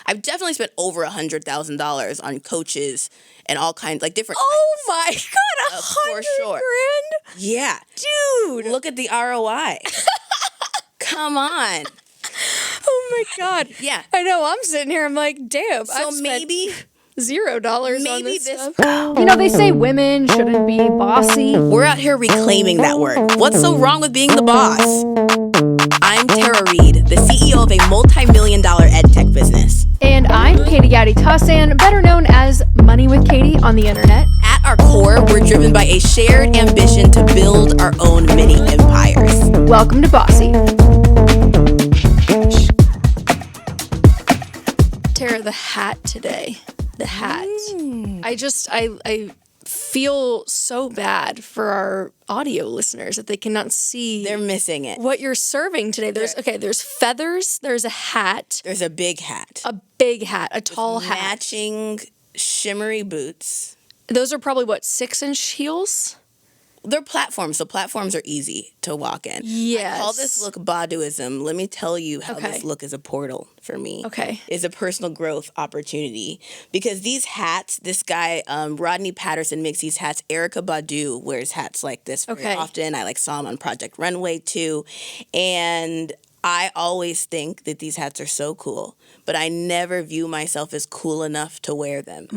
I've definitely spent over $100,000 on coaches and all kinds, like different. Oh my God, for sure. $100,000? Yeah, Dude. look at the ROI. Come on. Oh my God. Yeah. I know. I'm sitting here. I'm like, damn. So maybe $0 on this this. stuff. You know, they say women shouldn't be bossy. We're out here reclaiming that word. What's so wrong with being the boss? I'm Tara Reid, the CEO of a multi-million-dollar ed tech business. And I'm Katie Gaddy-Tassan, better known as Money with Katie on the internet. At our core, we're driven by a shared ambition to build our own mini empires. Welcome to Bossy. Tara, the hat today. The hat. I feel so bad for our audio listeners that they cannot see. They're missing it. What you're serving today. There's feathers, there's a hat. There's a big hat. A big hat, a tall hat. Matching shimmery boots. Those are probably, 6-inch heels? They're platforms, so platforms are easy to walk in. Yes. I call this look Baduism. Let me tell you how this look is a portal for me. Okay. Is a personal growth opportunity. Because these hats, this guy, Rodney Patterson makes these hats. Erykah Badu wears hats like this very often. I saw him on Project Runway too. And I always think that these hats are so cool, but I never view myself as cool enough to wear them.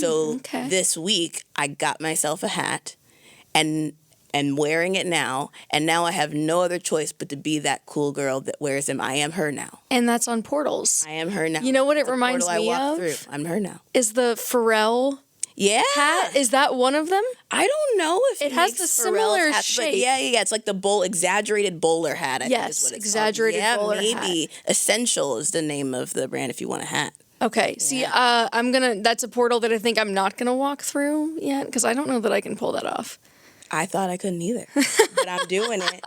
So this week, I got myself a hat. And wearing it now, and now I have no other choice but to be that cool girl that wears them. I am her now. And that's on Portals. I am her now. You know what it the reminds portal me I walk of? through. I'm her now. Is the Pharrell hat? Is that one of them? I don't know if it has the similar shape. Yeah. It's like the exaggerated bowler hat. I think is what it's exaggerated bowler hat. Maybe Essential is the name of the brand if you want a hat. Okay. Yeah. See, that's a portal that I think I'm not gonna walk through yet because I don't know that I can pull that off. I thought I couldn't either, but I'm doing it.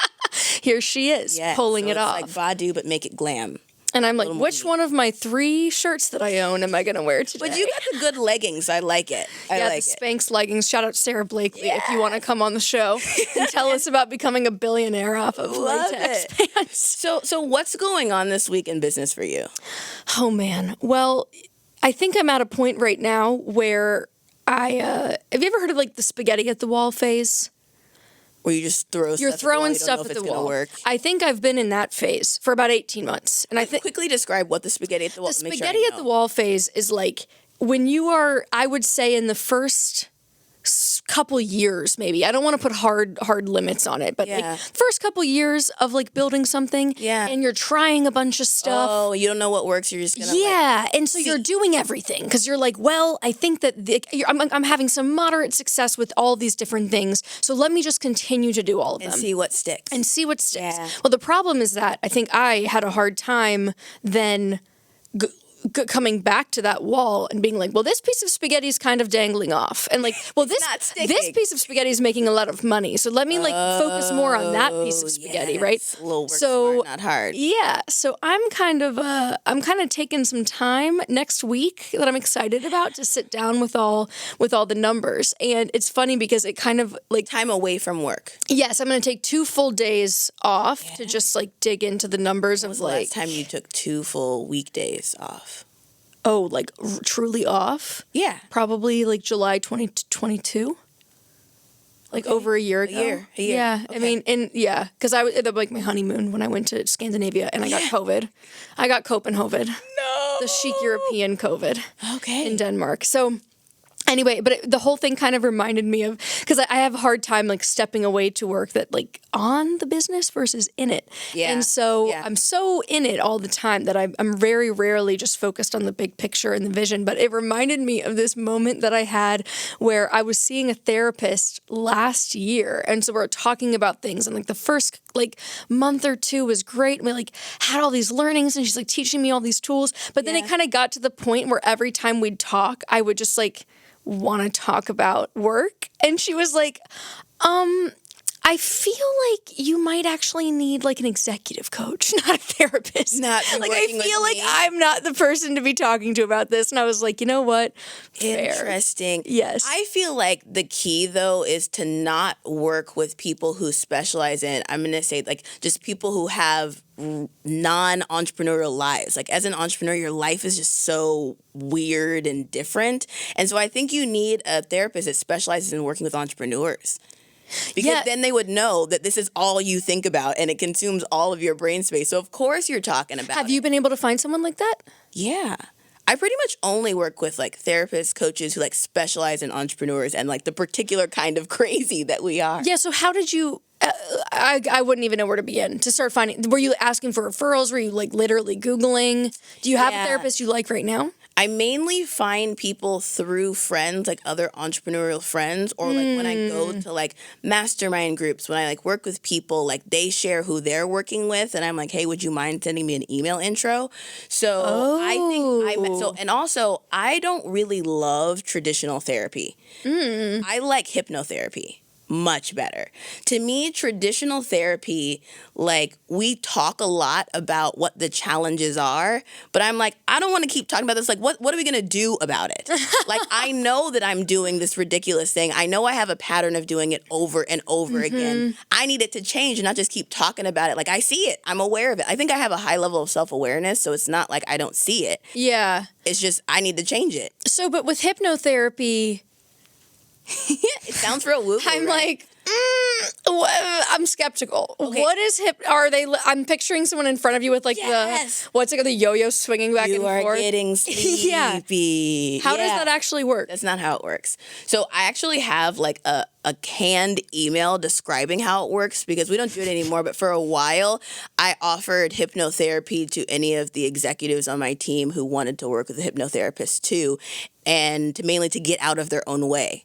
Here she is, pulling it off. It's like Badu, but make it glam. And I'm like, which one of my 3 shirts that I own am I going to wear today? But you got the good leggings. I like it. I like the Spanx leggings. Shout out Sarah Blakely if you want to come on the show and tell us about becoming a billionaire off of latex pants. So what's going on this week in business for you? Oh, man. Well, I think I'm at a point right now where have you ever heard of the spaghetti at the wall phase? Where you just throw You're throwing stuff at the wall. Work. I think I've been in that phase for about 18 months. And I think quickly describe what the spaghetti at the wall. The spaghetti at the wall phase is like when you are, I would say, in the first couple years, maybe. I don't want to put hard limits on it, but first couple years of building something, and you're trying a bunch of stuff. Oh, you don't know what works. You're just gonna and so you're doing everything because you're like, well, I think that I'm having some moderate success with all these different things, so let me just continue to do all of them and see what sticks. Yeah. Well, the problem is that I think I had a hard time then coming back to that wall and being like, well, this piece of spaghetti is kind of dangling off. And this piece of spaghetti is making a lot of money. So let me focus more on that piece of spaghetti, right? A little work smart, not hard. Yeah. So I'm kind of taking some time next week that I'm excited about to sit down with all the numbers. And it's funny because it kind of time away from work. Yes, I'm going to take 2 full days off to just dig into the numbers of the last time you took 2 full weekdays off? Oh, truly off? Yeah. Probably July 2022. Over a year ago. A year. Yeah. Okay. I mean, because I was at my honeymoon when I went to Scandinavia and I got COVID. I got Copenhagen. No. The chic European COVID. Okay. In Denmark. So anyway, but the whole thing kind of reminded me of, because I have a hard time stepping away to work that on the business versus in it. Yeah. And so I'm so in it all the time that I'm very rarely just focused on the big picture and the vision. But it reminded me of this moment that I had where I was seeing a therapist last year. And so we're talking about things and the first month or 2 was great. And we had all these learnings and she's teaching me all these tools. But then it kind of got to the point where every time we'd talk, I would just want to talk about work. And she was like, I feel like you might actually need like an executive coach, not a therapist. Not like I feel like I'm not the person to be talking to about this. And I was like, you know what? Fair. Interesting. Yes. I feel like the key though is to not work with people who specialize in, I'm going to say like just people who have non-entrepreneurial lives. Like as an entrepreneur, your life is just so weird and different. And so I think you need a therapist that specializes in working with entrepreneurs. Because then they would know that this is all you think about and it consumes all of your brain space. So of course you're talking about Have you been able to find someone like that? Yeah. I pretty much only work with like therapists, coaches who like specialize in entrepreneurs and like the particular kind of crazy that we are. Yeah. So how did you, I wouldn't even know where to begin to start finding, were you asking for referrals? Were you like literally Googling? Do you have a therapist you like right now? I mainly find people through friends, like other entrepreneurial friends, or like when I go to like mastermind groups, when I like work with people, like they share who they're working with, and I'm like, hey, would you mind sending me an email intro? So I think and also I don't really love traditional therapy. I like hypnotherapy much better. To me, traditional therapy, like we talk a lot about what the challenges are, but I'm like, I don't want to keep talking about this. Like, what are we going to do about it? Like, I know that I'm doing this ridiculous thing. I know I have a pattern of doing it over and over again. I need it to change and not just keep talking about it. Like, I see it. I'm aware of it. I think I have a high level of self-awareness, so it's not like I don't see it. Yeah. It's just I need to change it. So, but with hypnotherapy... It sounds real woo-woo, I'm right? like, I'm skeptical. Okay. What is I'm picturing someone in front of you with like what's it called, the yo-yo swinging back and forth. You are getting sleepy. How does that actually work? That's not how it works. So I actually have like a canned email describing how it works because we don't do it anymore. But for a while, I offered hypnotherapy to any of the executives on my team who wanted to work with a hypnotherapist too, and mainly to get out of their own way.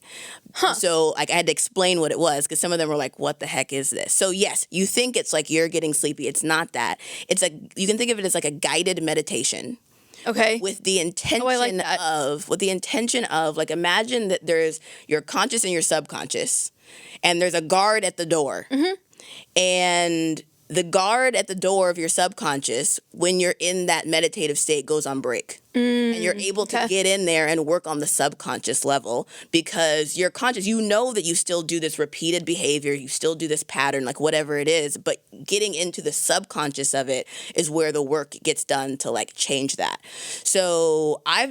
So like I had to explain what it was because some of them were like, what the heck is this? So yes, you think it's like you're getting sleepy. It's not that. It's like, you can think of it as like a guided meditation. Okay. With the intention of like, imagine that there's your conscious and your subconscious, and there's a guard at the door. And the guard at the door of your subconscious, when you're in that meditative state, goes on break. And you're able to get in there and work on the subconscious level because you're conscious. You know that you still do this repeated behavior. You still do this pattern, like whatever it is. But getting into the subconscious of it is where the work gets done to like change that. So I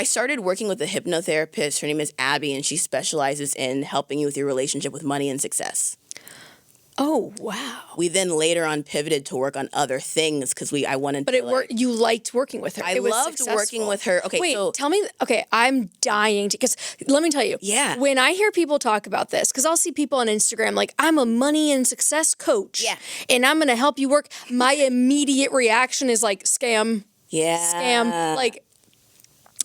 started working with a hypnotherapist. Her name is Abby, and she specializes in helping you with your relationship with money and success. Oh, wow. We then later on pivoted to work on other things because I wanted to... But you liked working with her. I loved working with her. Okay, wait, tell me... Okay, I'm dying to... Because let me tell you. Yeah. When I hear people talk about this, because I'll see people on Instagram like, I'm a money and success coach. Yeah. And I'm going to help you work. My immediate reaction is like, scam. Yeah. Scam. Like...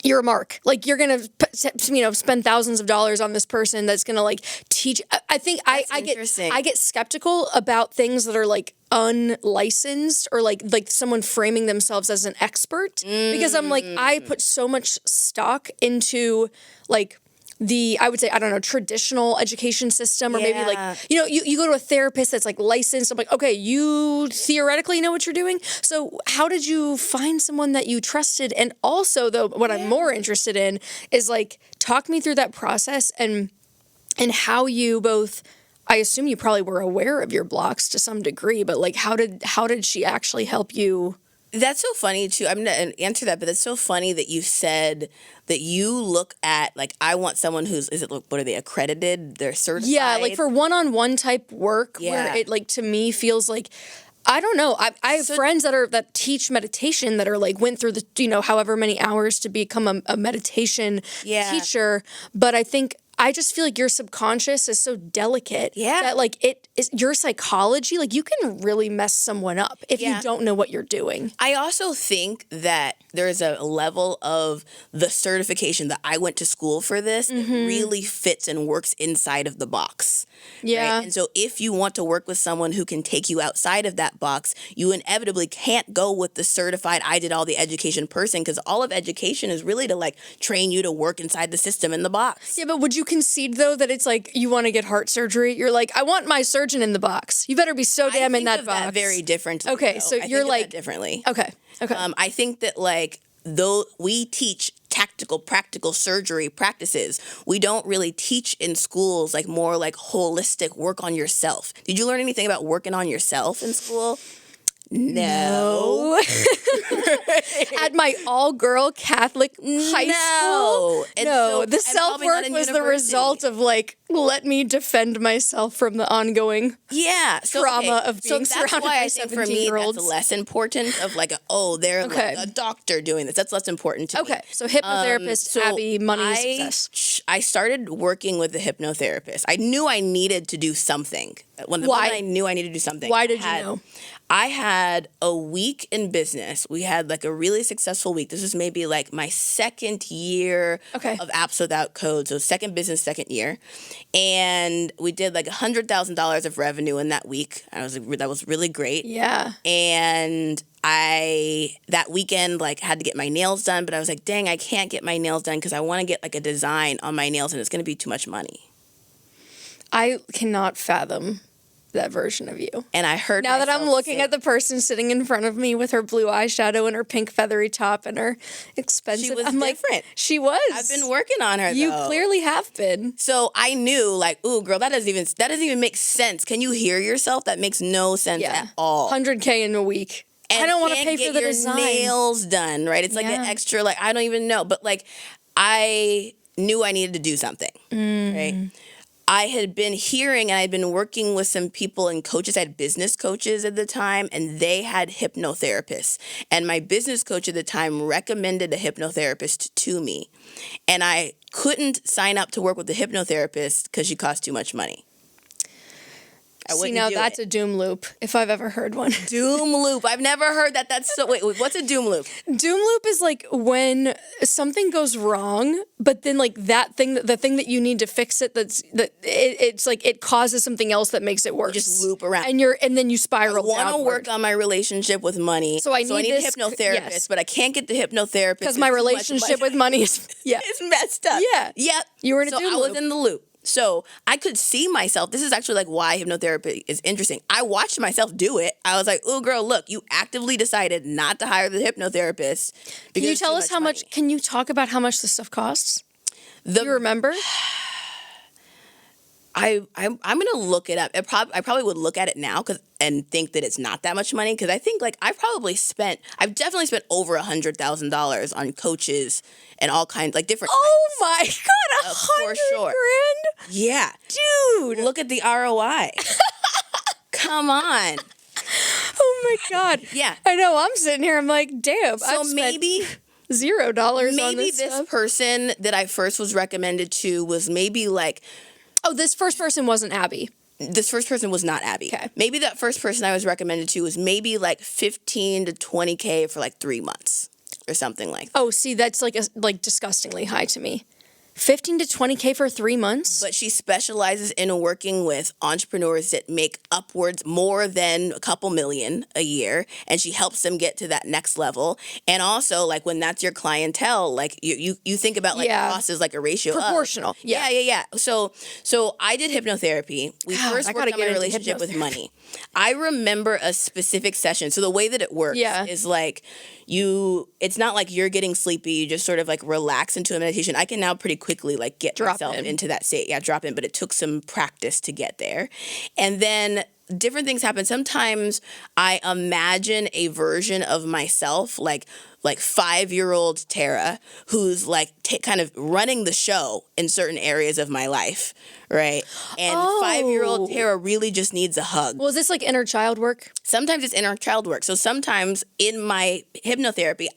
You're a mark. Like you're gonna, spend thousands of dollars on this person that's gonna like teach. I think I get skeptical about things that are like unlicensed or like someone framing themselves as an expert because I'm like I put so much stock into like I would say, I don't know, traditional education system or maybe like, you go to a therapist that's like licensed. I'm like, okay, you theoretically know what you're doing. So how did you find someone that you trusted? And also though, what I'm more interested in is like, talk me through that process and how you both, I assume you probably were aware of your blocks to some degree, but like, how did she actually help you? That's so funny too. I'm going to answer that, but that's so funny that you said that you look at, like, I want someone who's, what are they, accredited? They're certified? Yeah, like for one-on-one type work where it like to me feels like, I don't know. I have friends that teach meditation that are like went through the, however many hours to become a meditation teacher. But I think I just feel like your subconscious is so delicate that like it is your psychology, like you can really mess someone up if you don't know what you're doing. I also think that there's a level of the certification that I went to school for this that really fits and works inside of the box. Yeah. Right? And so if you want to work with someone who can take you outside of that box, you inevitably can't go with the certified, I did all the education person, because all of education is really to like train you to work inside the system in the box. Yeah, but would you you concede though that it's like you want to get heart surgery? You're like, I want my surgeon in the box. You better be so damn in that box. That very differently. Okay, though. so I you're think of like that differently. Okay. I think that like though we teach tactical, practical surgery practices, we don't really teach in schools like more like holistic work on yourself. Did you learn anything about working on yourself in school? No. At my all-girl Catholic high school? And no. so, The self-work was the result of like, let me defend myself from the ongoing trauma of being surrounded by 17-year-olds. So for me, that's less important of like, they're like a doctor doing this. That's less important to me. Okay, so hypnotherapist, Abby, money, success. I started working with a hypnotherapist. I knew I needed to do something. Why? I knew I needed to do something. Why did you know? I had a week in business. We had like a really successful week. This was maybe like my second year of Apps Without Code. So second business, second year. And we did like $100,000 of revenue in that week. That was really great. Yeah. And that weekend, like, had to get my nails done. But I was like, dang, I can't get my nails done because I want to get like a design on my nails and it's going to be too much money. I cannot fathom that version of you. And I heard now that I'm looking at the person sitting in front of me with her blue eyeshadow and her pink feathery top and her expensive. She was I'm different. Like, she was. I've been working on her. You clearly have been. So I knew, like, ooh, girl, that doesn't even make sense. Can you hear yourself? That makes no sense at all. $100K in a week. And I don't want to pay for the design. Nails done, right? It's like an extra, like, I don't even know, but like, I knew I needed to do something, right? I had been hearing and I'd been working with some people and coaches. I had business coaches at the time and they had hypnotherapists. And my business coach at the time recommended a hypnotherapist to me. And I couldn't sign up to work with the hypnotherapist because she cost too much money. See, now that's a doom loop, if I've ever heard one. Doom loop. I've never heard that. That's so. Wait, what's a doom loop? Doom loop is like when something goes wrong, but then like the thing that you need to fix it. It's like it causes something else that makes it worse. You just loop around, and then you spiral. I want to work on my relationship with money, so I need a hypnotherapist, but I can't get the hypnotherapist because my relationship with money is it's messed up. Yeah, yep. You were in a doom loop. I was in the loop. So I could see myself. This is actually like why hypnotherapy is interesting. I watched myself do it. I was like, oh, girl, look, you actively decided not to hire the hypnotherapist. Can you tell us how much? Can you talk about how much this stuff costs? Do you remember? I'm gonna look it up. I probably would look at it now and think that it's not that much money because I think like I've definitely spent over $100,000 on coaches and all kinds like different. Oh my God, $100,000? Yeah, dude, look at the ROI. Come on. Oh my God. Yeah, I know. I'm sitting here. I'm like, damn. So maybe $0 on maybe this stuff. Person that I first was recommended to was maybe like. Oh, this first person wasn't Abby. This first person was not Abby. Okay. Maybe that first person I was recommended to was maybe like 15 to 20K for like 3 months or something like that. Oh, see, that's like disgustingly high to me. 15 to 20K for 3 months? But she specializes in working with entrepreneurs that make upwards more than a couple million a year, and she helps them get to that next level. And also, like, when that's your clientele, like, you think about, like, cost as, like, a ratio proportional. Of. Yeah. So I did hypnotherapy. We first worked on my relationship with money. I remember a specific session. So the way that it works is, like, it's not like you're getting sleepy. You just sort of, like, relax into a meditation. I can now pretty quickly like get myself into that state. Yeah, drop in, but it took some practice to get there. And then different things happen. Sometimes I imagine a version of myself, like 5-year-old Tara, who's like kind of running the show in certain areas of my life, right? And 5-year-old Tara really just needs a hug. Well, is this like inner child work? Sometimes it's inner child work. So sometimes in my hypnotherapy,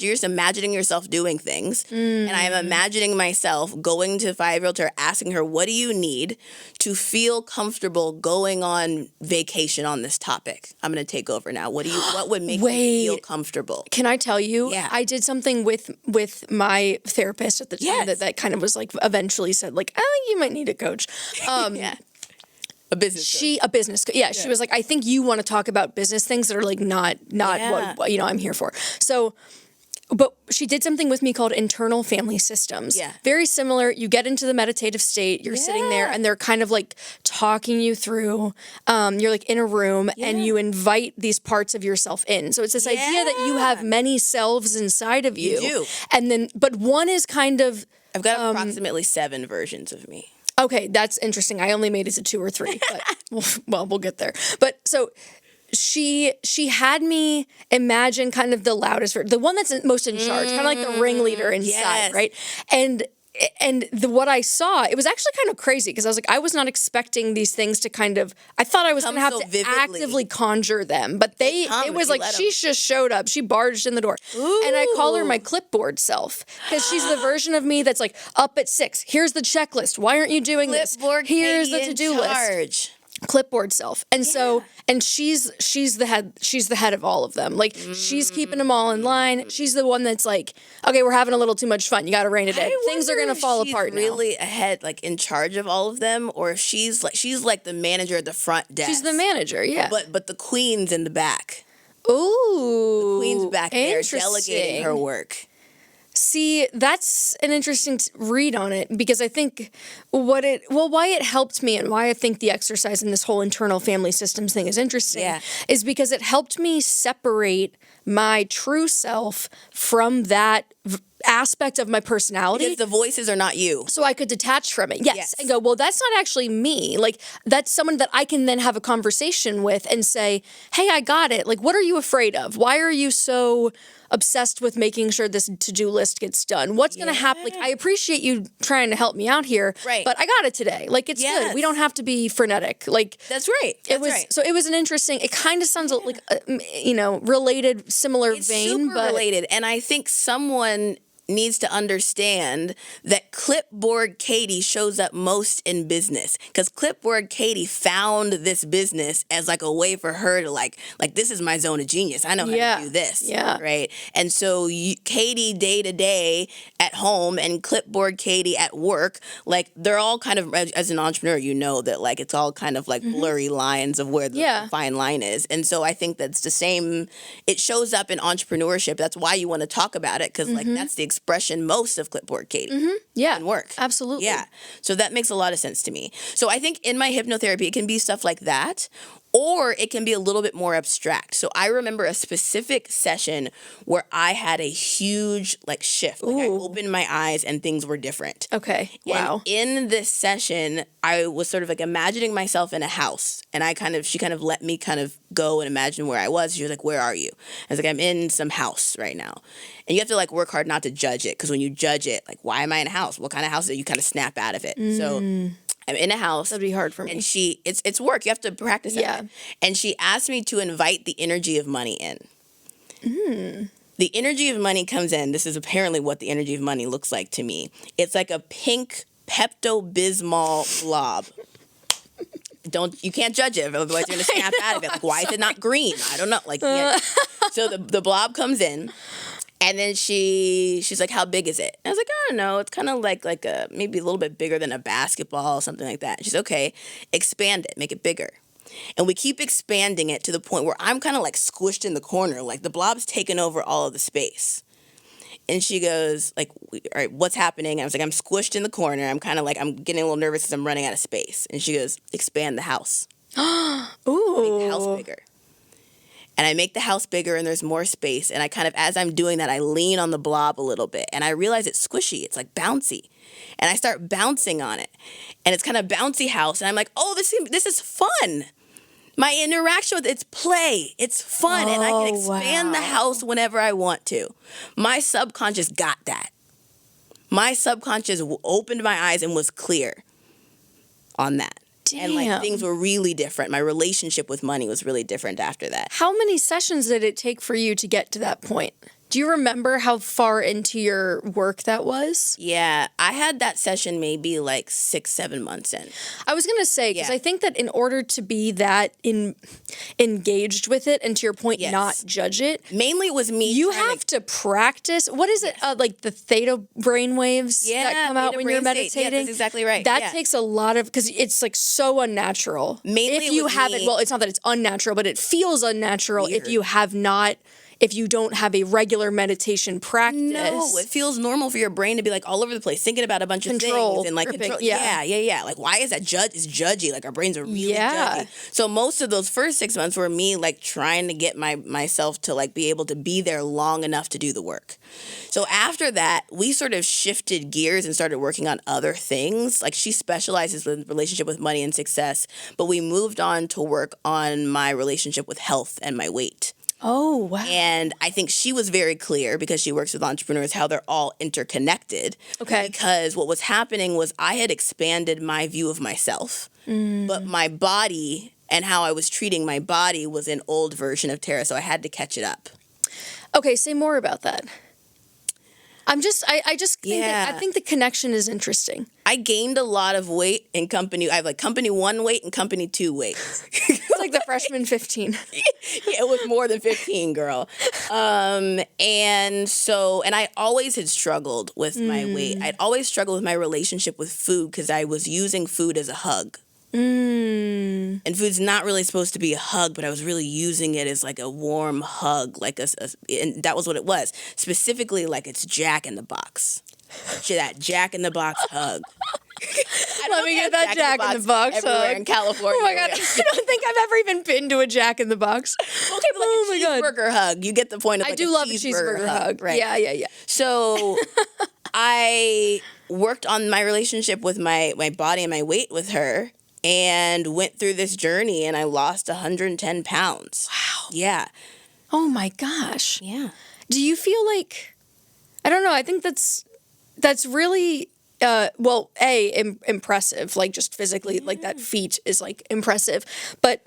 you're just imagining yourself doing things. And I am imagining myself going to 5-year-old Tara, asking her, what do you need to feel comfortable going on vacation on this topic? I'm going to take over now. What would make you feel comfortable? Can I tell you? Yeah. I did something with my therapist at the time that kind of was like eventually said like, oh, you might need a coach. A business coach. She was like, I think you want to talk about business things that are like not what I'm here for. So But she did something with me called internal family systems. Yeah. Very similar. You get into the meditative state. You're sitting there and they're kind of like talking you through. You're like in a room and you invite these parts of yourself in. So it's this idea that you have many selves inside of you. You do. And then, but one is kind of... I've got approximately 7 versions of me. Okay, that's interesting. I only made it to 2 or 3, but well, we'll get there. But so... She had me imagine kind of the loudest, the one that's most in charge, kind of like the ringleader inside, right? And what I saw, it was actually kind of crazy because I was like, I was not expecting these things to kind of, I thought I was going to have to actively conjure them, but it was like she just showed up. She barged in the door. Ooh. And I call her my clipboard self because she's the version of me that's like up at 6. Here's the checklist. Why aren't you doing this? Here's the to-do list. Clipboard self. And so, and she's the head of all of them. Like she's keeping them all in line. She's the one that's like, okay, we're having a little too much fun. You got to rein it in. Things are going to fall apart now. Really ahead, like in charge of all of them, or if she's like the manager at the front desk. She's the manager, yeah. But the queen's in the back. Ooh. The queen's back there delegating her work. See, that's an interesting read on it because I think why it helped me and why I think the exercise in this whole internal family systems thing is interesting is because it helped me separate my true self from that aspect of my personality. Because the voices are not you. So I could detach from it. Yes. And go, well, that's not actually me. Like, that's someone that I can then have a conversation with and say, hey, I got it. Like, what are you afraid of? Why are you so obsessed with making sure this to-do list gets done? What's going to happen? Like, I appreciate you trying to help me out here, but I got it today. Like, it's good. We don't have to be frenetic. Like, that's right. So it was an interesting, it kind of sounds like, related, similar vein. Super related. And I think someone needs to understand that Clipboard Katie shows up most in business because Clipboard Katie found this business as like a way for her to like this is my zone of genius. I know how to do this. Right. And so Katie day to day at home and Clipboard Katie at work, like they're all kind of, as an entrepreneur, you know that like it's all kind of like blurry lines of where the fine line is. And so I think that's the same. It shows up in entrepreneurship. That's why you want to talk about it because like that's the expression most of Clipboard Katie in work. Absolutely. Yeah. So that makes a lot of sense to me. So I think in my hypnotherapy, it can be stuff like that, or it can be a little bit more abstract. So I remember a specific session where I had a huge like shift. Like I opened my eyes and things were different. Okay. Wow. And in this session, I was sort of like imagining myself in a house. And she kind of let me kind of go and imagine where I was. She was like, where are you? I was like, I'm in some house right now. And you have to like work hard not to judge it. Because when you judge it, like, why am I in a house? What kind of house is it? You kind of snap out of it. So I'm in a house. That'd be hard for me. And it's work. You have to practice it. And she asked me to invite the energy of money in. The energy of money comes in. This is apparently what the energy of money looks like to me. It's like a pink Pepto-Bismol blob. You can't judge it, otherwise you're gonna snap out of it. Like, why is it not green? I don't know. Like, so the blob comes in. And then she's like, how big is it? And I was like, I don't know. It's kind of like a maybe a little bit bigger than a basketball, something like that. She's okay. Expand it, make it bigger. And we keep expanding it to the point where I'm kind of like squished in the corner, like the blob's taken over all of the space. And she goes like, all right, what's happening? And I was like, I'm squished in the corner. I'm kind of like, I'm getting a little nervous because I'm running out of space. And she goes, expand the house. Ooh. Make the house bigger. And I make the house bigger and there's more space. And I kind of, as I'm doing that, I lean on the blob a little bit. And I realize it's squishy. It's like bouncy. And I start bouncing on it. And it's kind of bouncy house. And I'm like, oh, this is fun. My interaction with it's play. It's fun. And I can expand the house whenever I want to. My subconscious got that. My subconscious opened my eyes and was clear on that. Damn. And like things were really different. My relationship with money was really different after that. How many sessions did it take for you to get to that point? Do you remember how far into your work that was? Yeah, I had that session maybe like 6-7 months in. I was going to say, because I think that in order to be that engaged with it, and to your point, not judge it. Mainly it was me. You have to practice. What is it? Like the theta brain waves that come out when you're meditating? Yeah, that's exactly right. That takes a lot of, because it's like so unnatural. Mainly if you haven't, well, it's not that it's unnatural, but it feels unnatural if you have not if you don't have a regular meditation practice. No, it feels normal for your brain to be like all over the place, thinking about a bunch of things and like control. Yeah. Like, why is that it's judgy? Like, our brains are really judgy. So most of those first 6 months were me like trying to get myself to like be able to be there long enough to do the work. So after that, we sort of shifted gears and started working on other things. Like, she specializes in relationship with money and success, but we moved on to work on my relationship with health and my weight. Oh, wow. And I think she was very clear, because she works with entrepreneurs, how they're all interconnected. Okay. Because what was happening was I had expanded my view of myself, but my body and how I was treating my body was an old version of Tara, so I had to catch it up. Okay, say more about that. I think the connection is interesting. I gained a lot of weight in company. I have like company 1 weight and company 2 weight. It's like the freshman 15. Yeah, it was more than 15, girl. And I always had struggled with my weight. I'd always struggled with my relationship with food, because I was using food as a hug. And food's not really supposed to be a hug, but I was really using it as like a warm hug, like and that was what it was. Specifically, like, it's Jack in the Box. That Jack in the Box hug. Let me get that Jack in the Box everywhere hug in California. Oh my God, I don't think I've ever even been to a Jack in the Box. Okay, but like a cheeseburger hug. You get the point of like I do love a cheeseburger hug. Right? Yeah. So I worked on my relationship with my body and my weight with her, and went through this journey, and I lost 110 pounds. Wow. Yeah. Oh my gosh. Yeah. Do you feel like, I don't know, I think that's really, impressive, like, just physically, like, that feat is like impressive. But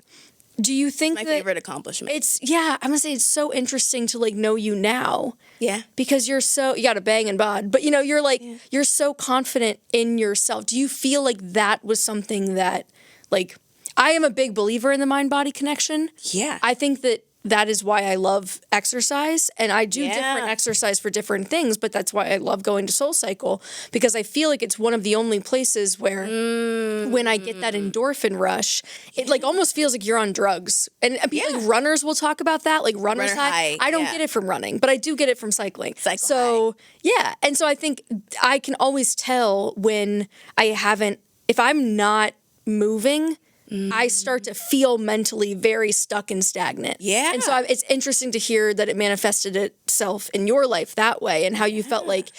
do you think my favorite accomplishment? I'm gonna say it's so interesting to like know you now. Yeah. Because you got a bang and bod, but you're like, you're so confident in yourself. Do you feel like that was something that, like, I am a big believer in the mind-body connection. Yeah. I think that is why I love exercise, and I do different exercise for different things, but that's why I love going to SoulCycle, because I feel like it's one of the only places where when I get that endorphin rush, it like almost feels like you're on drugs. And like runners will talk about that, like runner's high. I don't get it from running, but I do get it from cycling. So and so I think I can always tell when if I'm not moving, I start to feel mentally very stuck and stagnant. Yeah. And so it's interesting to hear that it manifested itself in your life that way, and how you felt like,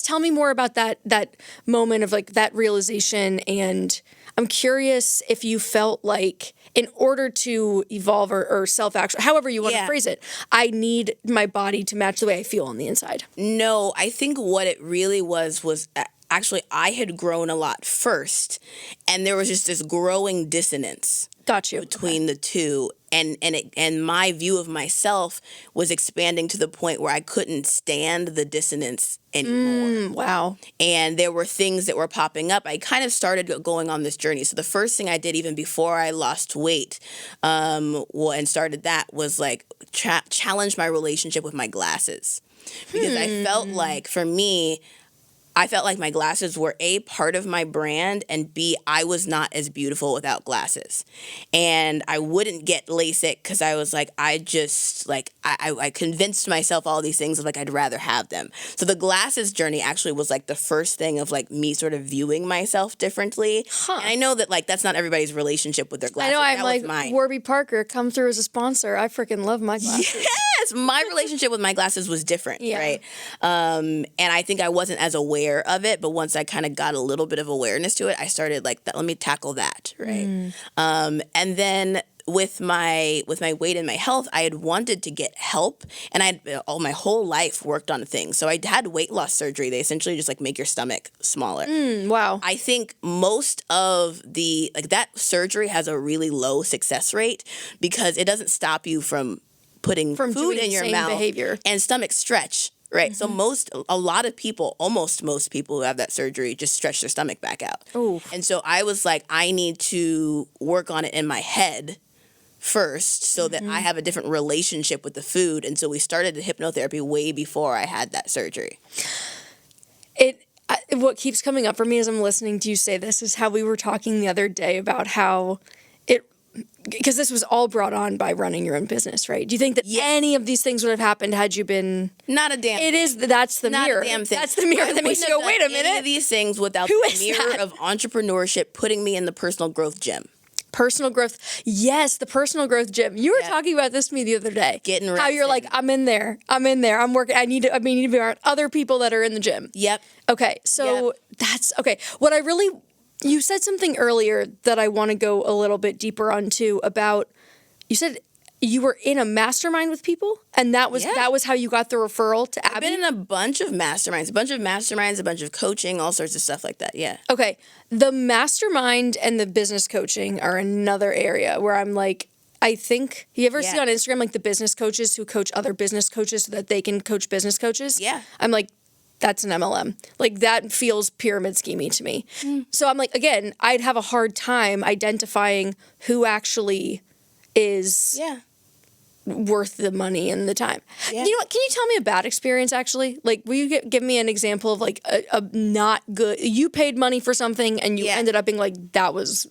tell me more about that moment of like that realization. And I'm curious if you felt like, in order to evolve or self-actualize, however you want to phrase it, I need my body to match the way I feel on the inside. No, I think what it really was actually, I had grown a lot first, and there was just this growing dissonance between the two, and my view of myself was expanding to the point where I couldn't stand the dissonance anymore. Wow. And there were things that were popping up. I kind of started going on this journey. So the first thing I did, even before I lost weight, and started that, was like challenge my relationship with my glasses, because I felt like, for me, I felt like my glasses were A, part of my brand, and B, I was not as beautiful without glasses. And I wouldn't get LASIK because I was like, I convinced myself all these things of like, I'd rather have them. So the glasses journey actually was like the first thing of like me sort of viewing myself differently. And I know that like that's not everybody's relationship with their glasses. I know, I'm like, Warby Parker, come through as a sponsor. I freaking love my glasses. Yes, my relationship with my glasses was different, right? And I think I wasn't as aware of it, but once I kind of got a little bit of awareness to it, I started like, let me tackle that, right? And then with my weight and my health, I had wanted to get help, and I had my whole life worked on things. So I had weight loss surgery. They essentially just like make your stomach smaller. Wow. I think most of that surgery has a really low success rate, because it doesn't stop you from putting food in your mouth behavior and stomach stretch. Right. So almost most people who have that surgery just stretch their stomach back out. Ooh. And so I was like, I need to work on it in my head first, so that I have a different relationship with the food. And so we started the hypnotherapy way before I had that surgery. What keeps coming up for me as I'm listening to you say this is how we were talking the other day about how because this was all brought on by running your own business, right? Do you think that any of these things would have happened had you been... Not a damn It thing. is, that's the Not mirror. a damn thing. That's the mirror that makes you go, wait a minute. Any of these things without Who the is mirror that? of entrepreneurship putting me in the personal growth gym. Personal growth. Yes, the personal growth gym. You were talking about this to me the other day. Getting how reps you're like, I'm in there. I'm working. I need to be around other people that are in the gym. Yep. Okay, so that's okay. What I really, you said something earlier that I want to go a little bit deeper onto about. You said you were in a mastermind with people, and that was how you got the referral to Abby. I've been in a bunch of masterminds, a bunch of coaching, all sorts of stuff like that. Yeah. Okay, the mastermind and the business coaching are another area where I'm like, I think you ever see on Instagram like the business coaches who coach other business coaches so that they can coach business coaches? Yeah. I'm like, that's an MLM. Like that feels pyramid schemey to me. So I'm like, again, I'd have a hard time identifying who actually is worth the money and the time. Yeah. You know what? Can you tell me a bad experience actually? Like, will you give me an example of like a not good? You paid money for something and you ended up being like that was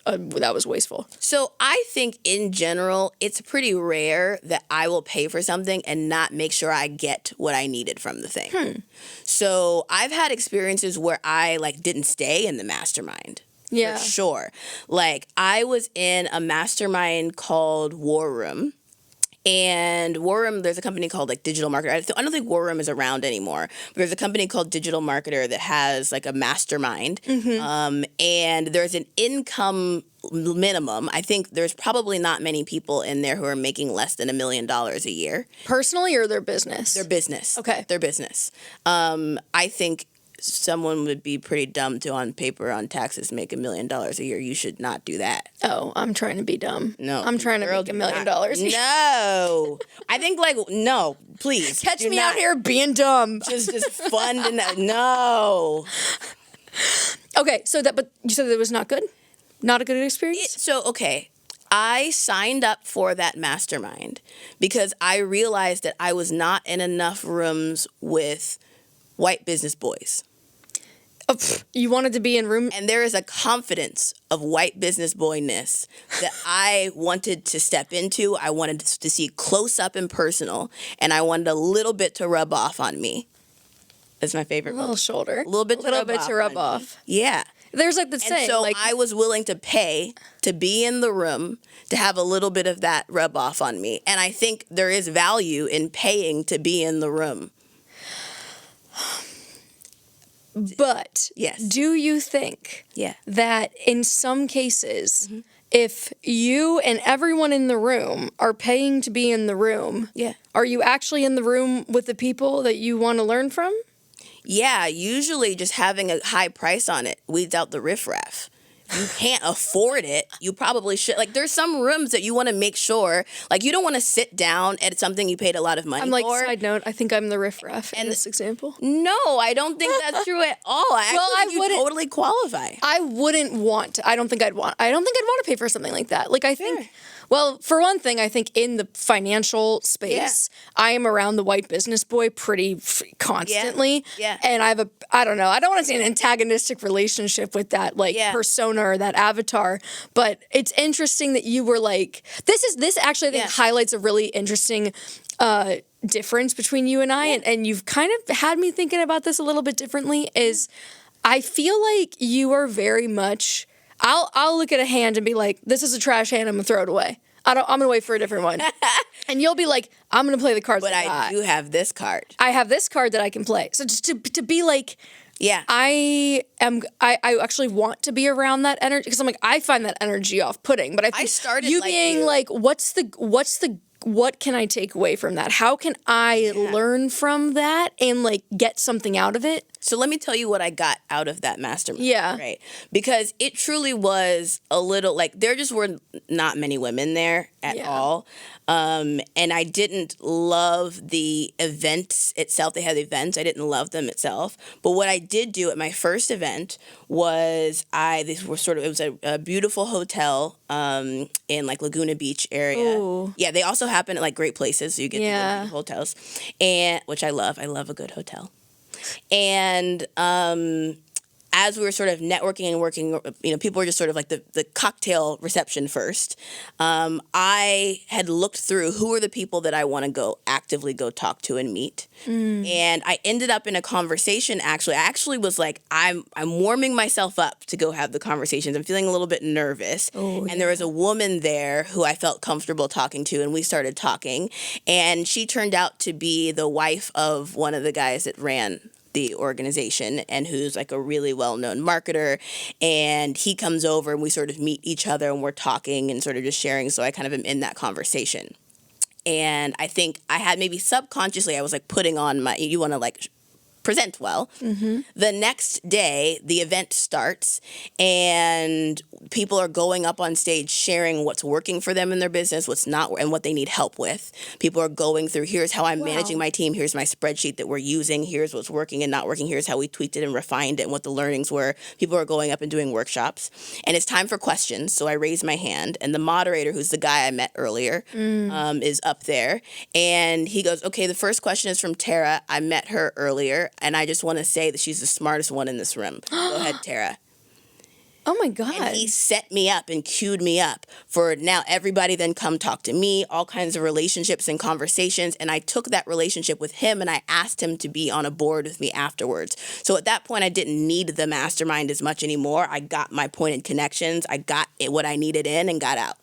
wasteful. So I think in general, it's pretty rare that I will pay for something and not make sure I get what I needed from the thing. So I've had experiences where I like didn't stay in the mastermind. Yeah. For sure. Like I was in a mastermind called War Room. And War Room, there's a company called like Digital Marketer. I don't think War Room is around anymore. But there's a company called Digital Marketer that has like a mastermind. And there's an income minimum. I think there's probably not many people in there who are making less than $1 million a year. Personally or their business? Their business. Okay. Their business. I think someone would be pretty dumb to on paper on taxes make $1 million a year. You should not do that. Oh, I'm trying to be dumb. No. I'm trying to make $1 million. No. I think like, no, please. Catch me out here being dumb. Just fun to know. No. Okay, but you said it was not good? Not a good experience? Okay. I signed up for that mastermind because I realized that I was not in enough rooms with white business boys. You wanted to be in room... And there is a confidence of white business boyness that I wanted to step into. I wanted to see close up and personal, and I wanted a little bit to rub off on me. That's my favorite. A little shoulder. A little bit to rub off. Yeah. There's like the saying. And so like, I was willing to pay to be in the room to have a little bit of that rub off on me. And I think there is value in paying to be in the room. But do you think that in some cases, if you and everyone in the room are paying to be in the room, are you actually in the room with the people that you want to learn from? Yeah, usually just having a high price on it weeds out the riffraff. You can't afford it, you probably should. Like, there's some rooms that you want to make sure, like, you don't want to sit down at something you paid a lot of money for. I'm like, side note, I think I'm the riffraff in this example. No, I don't think that's true at all. I think you totally qualify. I wouldn't want to. I don't think I'd want to pay for something like that. Like, I think... Well, for one thing, I think in the financial space, I am around the white business boy pretty constantly. And I have I don't want to say an antagonistic relationship with that persona or that avatar, but it's interesting that you were like, this actually I think highlights a really interesting difference between you and I, and you've kind of had me thinking about this a little bit differently, is I feel like you are very much... I'll look at a hand and be like, this is a trash hand, I'm going to throw it away. I'm going to wait for a different one. And you'll be like, I'm going to play the cards But I do have this card. I have this card that I can play. So just to be like, I actually want to be around that energy, because I'm like, I find that energy off-putting. But I think started you being like, what can I take away from that? How can I learn from that and like get something out of it? So let me tell you what I got out of that mastermind. Yeah. Right. Because it truly was a little, like, there just were not many women there at all. And I didn't love the events itself. They had events. I didn't love them itself. But what I did do at my first event was it was a beautiful hotel in like Laguna Beach area. Ooh. Yeah, they also happen at like great places. So you get to go to hotels, which I love. I love a good hotel. And as we were sort of networking and working, people were just sort of like the cocktail reception first. I had looked through who are the people that I want to actively go talk to and meet. And I ended up in a conversation, actually. I actually was like, I'm warming myself up to go have the conversations. I'm feeling a little bit nervous. And there was a woman there who I felt comfortable talking to, and we started talking. And she turned out to be the wife of one of the guys that ran the organization, and who's like a really well-known marketer. And he comes over and we sort of meet each other and we're talking and sort of just sharing. So I kind of am in that conversation. And I think I had maybe subconsciously, I was like putting on you want to like present well. The next day, the event starts and people are going up on stage sharing what's working for them in their business, what's not, and what they need help with. People are going through, here's how I'm managing my team, here's my spreadsheet that we're using, here's what's working and not working, here's how we tweaked it and refined it and what the learnings were. People are going up and doing workshops. And it's time for questions, so I raise my hand, and the moderator, who's the guy I met earlier, is up there. And he goes, okay, the first question is from Tara. I met her earlier, and I just want to say that she's the smartest one in this room. Go ahead, Tara. Oh my God. And he set me up and queued me up for now everybody then come talk to me, all kinds of relationships and conversations. And I took that relationship with him and I asked him to be on a board with me afterwards. So at that point, I didn't need the mastermind as much anymore. I got my pointed connections. I got what I needed in and got out.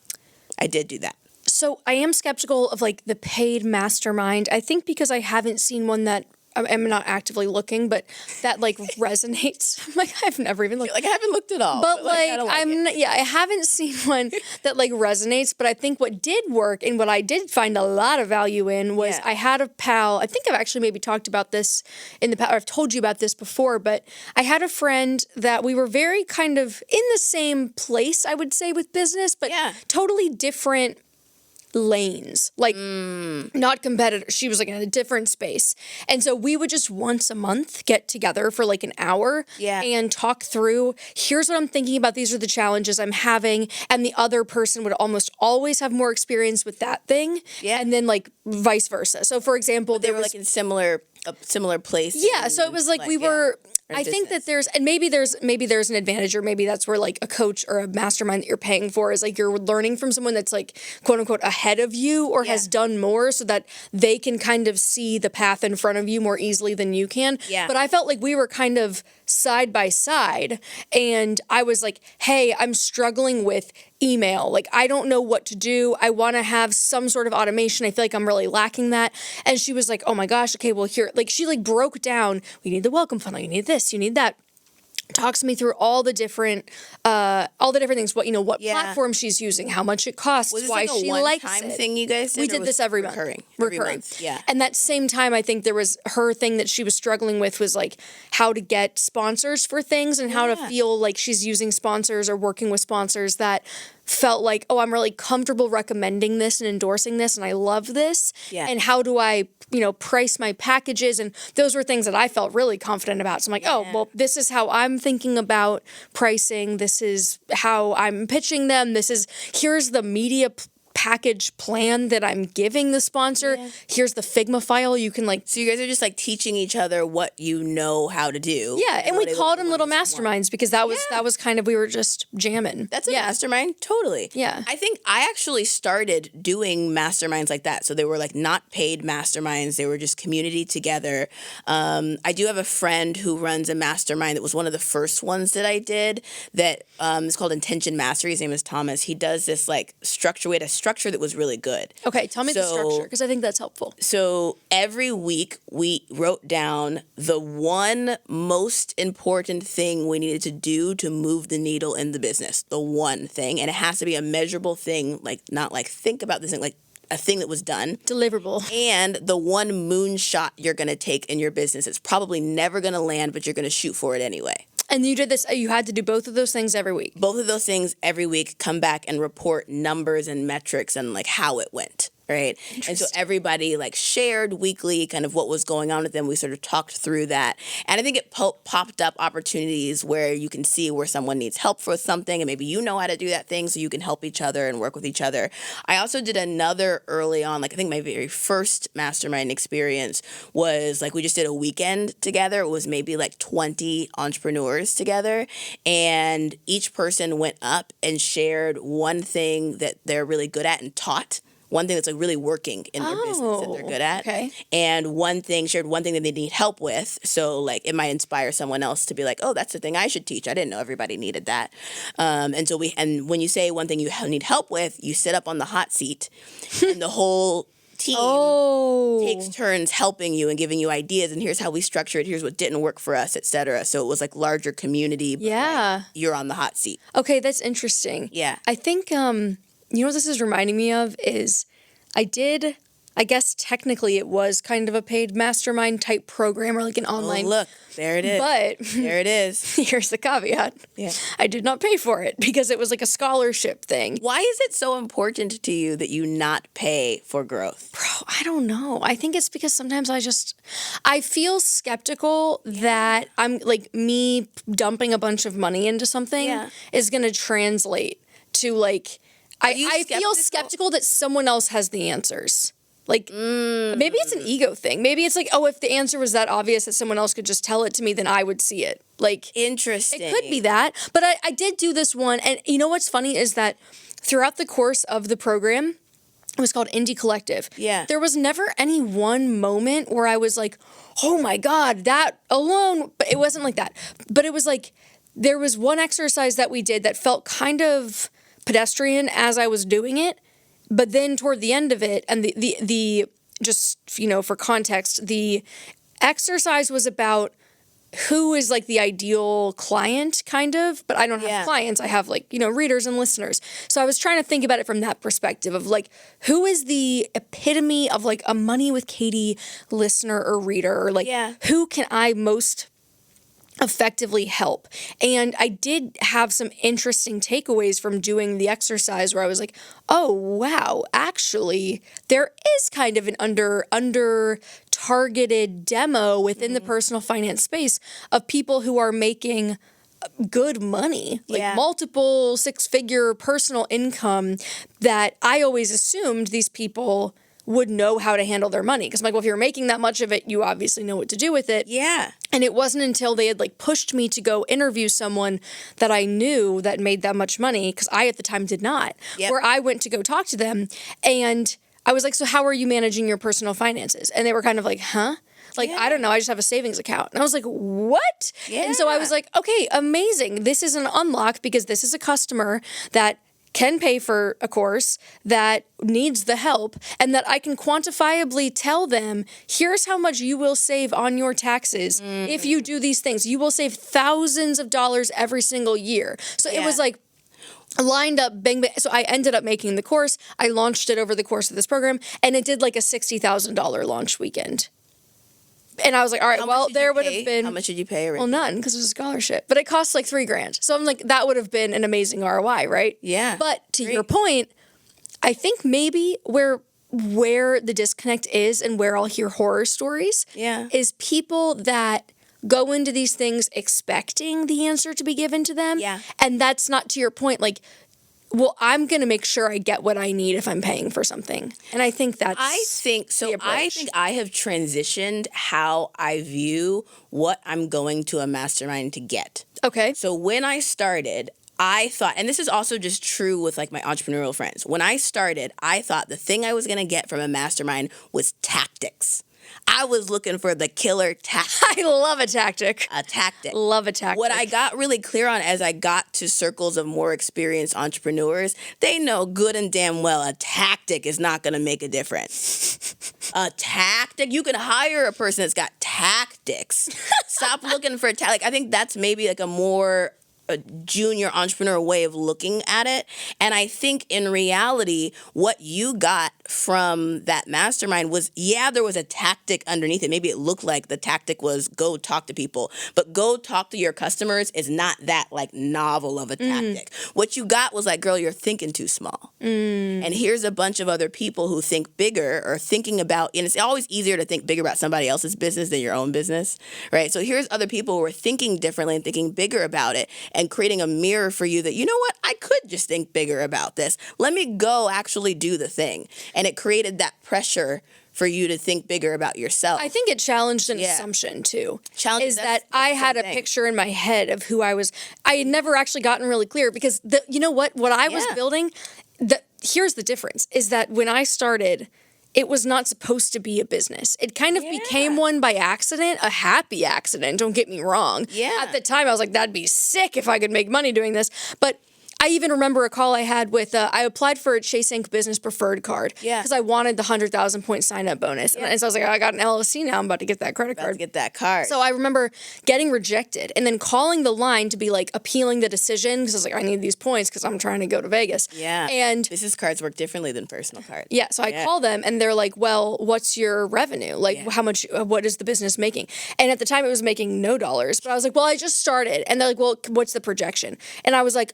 I did do that. So I am skeptical of like the paid mastermind. I think because I haven't seen one that I'm not actively looking, but that like resonates. I'm like, I've never even looked. Like I haven't looked at all. But like I haven't seen one that like resonates. But I think what did work and what I did find a lot of value in was I had a pal. I think I've actually maybe talked about this in the past. I've told you about this before, but I had a friend that we were very kind of in the same place, I would say, with business, but totally different lanes, like not competitors. She was like in a different space. And so we would just once a month get together for like an hour and talk through, here's what I'm thinking about. These are the challenges I'm having. And the other person would almost always have more experience with that thing. Yeah. And then like vice versa. So for example, they were like in a similar place. Yeah. So it was like we were, I think that there's, and maybe there's an advantage, or maybe that's where like a coach or a mastermind that you're paying for is like you're learning from someone that's like quote unquote ahead of you or has done more, so that they can kind of see the path in front of you more easily than you can. Yeah. But I felt like we were kind of side by side, and I was like, hey, I'm struggling with email. Like, I don't know what to do. I want to have some sort of automation. I feel like I'm really lacking that. And she was like, oh my gosh, okay, well here, like she like broke down, we need the welcome funnel, you need this, you need that. Talks me through all the different things. What platform she's using, how much it costs, why she likes it. Thing you guys did? We did this every month. Recurring. Every month. Yeah. And that same time, I think there was her thing that she was struggling with was like how to get sponsors for things and how to feel like she's using sponsors or working with sponsors that felt like, oh, I'm really comfortable recommending this and endorsing this and I love this. Yeah. And how do I, price my packages? And those were things that I felt really confident about. So I'm like, oh, well, this is how I'm thinking about pricing. This is how I'm pitching them. Here's the media package plan that I'm giving the sponsor. Yeah. Here's the Figma file. You can so you guys are just like teaching each other what you know how to do. Yeah, and we called them little masterminds because that was kind of, we were just jamming. That's a mastermind, totally. Yeah. I think I actually started doing masterminds like that. So they were like not paid masterminds. They were just community together. I do have a friend who runs a mastermind that was one of the first ones that I did that is called Intention Mastery. His name is Thomas. He does this like structure that was really good. Okay, tell me the structure, because I think that's helpful. So every week we wrote down the one most important thing we needed to do to move the needle in the business. The one thing. And it has to be a measurable thing, like not like think about this thing, like a thing that was done. Deliverable. And the one moonshot you're going to take in your business. It's probably never going to land, but you're going to shoot for it anyway. And you did this, you had to do both of those things every week? Both of those things every week, come back and report numbers and metrics and like how it went. right? And so everybody like shared weekly kind of what was going on with them. We sort of talked through that. And I think it popped up opportunities where you can see where someone needs help for something and maybe you know how to do that thing so you can help each other and work with each other. I also did another early on, like I think my very first mastermind experience was like we just did a weekend together. It was maybe like 20 entrepreneurs together, and each person went up and shared one thing that they're really good at and taught. One thing that's like really working in their business that they're good at. Okay. And shared one thing that they need help with. So like it might inspire someone else to be like, oh, that's the thing I should teach. I didn't know everybody needed that. And when you say one thing you need help with, you sit up on the hot seat and the whole team takes turns helping you and giving you ideas, and here's how we structure it, here's what didn't work for us, etc. So it was like larger community, but like you're on the hot seat. Okay, that's interesting. Yeah. I think you know what this is reminding me of is I guess technically it was kind of a paid mastermind type program or like an online. Oh, look, there it is. But there it is. Here's the caveat. Yeah. I did not pay for it because it was like a scholarship thing. Why is it so important to you that you not pay for growth? Bro, I don't know. I think it's because sometimes I feel skeptical that I'm like me dumping a bunch of money into something is going to translate to like, I feel skeptical that someone else has the answers. Like, maybe it's an ego thing. Maybe it's like, oh, if the answer was that obvious that someone else could just tell it to me, then I would see it. Like, interesting. It could be that. But I did do this one. And you know what's funny is that throughout the course of the program, it was called Indie Collective. Yeah. There was never any one moment where I was like, oh my God, that alone. But it wasn't like that. But it was like, there was one exercise that we did that felt kind of pedestrian as I was doing it. But then toward the end of it, and the just, you know, for context, the exercise was about who is like the ideal client, kind of, but I don't have clients. I have like, you know, readers and listeners. So I was trying to think about it from that perspective of like, who is the epitome of like a Money with Katie listener or reader, or like who can I most effectively help? And I did have some interesting takeaways from doing the exercise where I was like, oh wow, actually there is kind of an under targeted demo within the personal finance space of people who are making good money, like multiple six-figure personal income, that I always assumed these people would know how to handle their money. Because I'm like, well, if you're making that much of it, you obviously know what to do with it. Yeah. And it wasn't until they had like pushed me to go interview someone that I knew that made that much money, because I at the time did not, where I went to go talk to them. And I was like, so how are you managing your personal finances? And they were kind of like, huh? Like, I don't know. I just have a savings account. And I was like, what? Yeah. And so I was like, okay, amazing. This is an unlock because this is a customer that can pay for a course, that needs the help, and that I can quantifiably tell them, here's how much you will save on your taxes if you do these things. You will save thousands of dollars every single year. So it was like lined up, bang, bang. So I ended up making the course. I launched it over the course of this program, and it did like a $60,000 launch weekend. And I was like, all right, well, there would have been... How much did you pay? Well, none, because it was a scholarship. But it cost like $3,000. So I'm like, that would have been an amazing ROI, right? Yeah. But to your point, I think maybe where the disconnect is and where I'll hear horror stories is people that go into these things expecting the answer to be given to them. Yeah. And that's not, to your point, like, well, I'm going to make sure I get what I need if I'm paying for something. And I think that's I think I have transitioned how I view what I'm going to a mastermind to get. Okay. So when I started, I thought, and this is also just true with like my entrepreneurial friends. When I started, I thought the thing I was going to get from a mastermind was tactics. I was looking for the killer tactic. I love a tactic. A tactic. Love a tactic. What I got really clear on as I got to circles of more experienced entrepreneurs, they know good and damn well a tactic is not going to make a difference. A tactic? You can hire a person that's got tactics. Stop looking for I think that's maybe like a more a junior entrepreneur way of looking at it. And I think in reality, what you got from that mastermind was, there was a tactic underneath it. Maybe it looked like the tactic was go talk to people, but go talk to your customers is not that like novel of a tactic. What you got was like, girl, you're thinking too small. And here's a bunch of other people who think bigger or thinking about, and it's always easier to think bigger about somebody else's business than your own business, right? So here's other people who are thinking differently and thinking bigger about it and creating a mirror for you that, you know what, I could just think bigger about this. Let me go actually do the thing. And it created that pressure for you to think bigger about yourself. I think it challenged an assumption too. That's that I had a picture in my head of who I was. I had never actually gotten really clear because you know what I was building, here's the difference, is that when I started, it was not supposed to be a business. It kind of became one by accident, a happy accident, don't get me wrong. Yeah. At the time, I was like, that'd be sick if I could make money doing this. But I even remember a call I had with, I applied for a Chase Inc. Business Preferred card. Yeah. Because I wanted the 100,000 point sign up bonus. Yeah. And so I was like, I got an LLC now. I'm about to get that credit card. Get that card. So I remember getting rejected and then calling the line to be like appealing the decision because I was like, I need these points because I'm trying to go to Vegas. Yeah. And business cards work differently than personal cards. Yeah. So I call them and they're like, well, what's your revenue? Like how much, what is the business making? And at the time it was making no dollars, but I was like, well, I just started. And they're like, well, what's the projection? And I was like,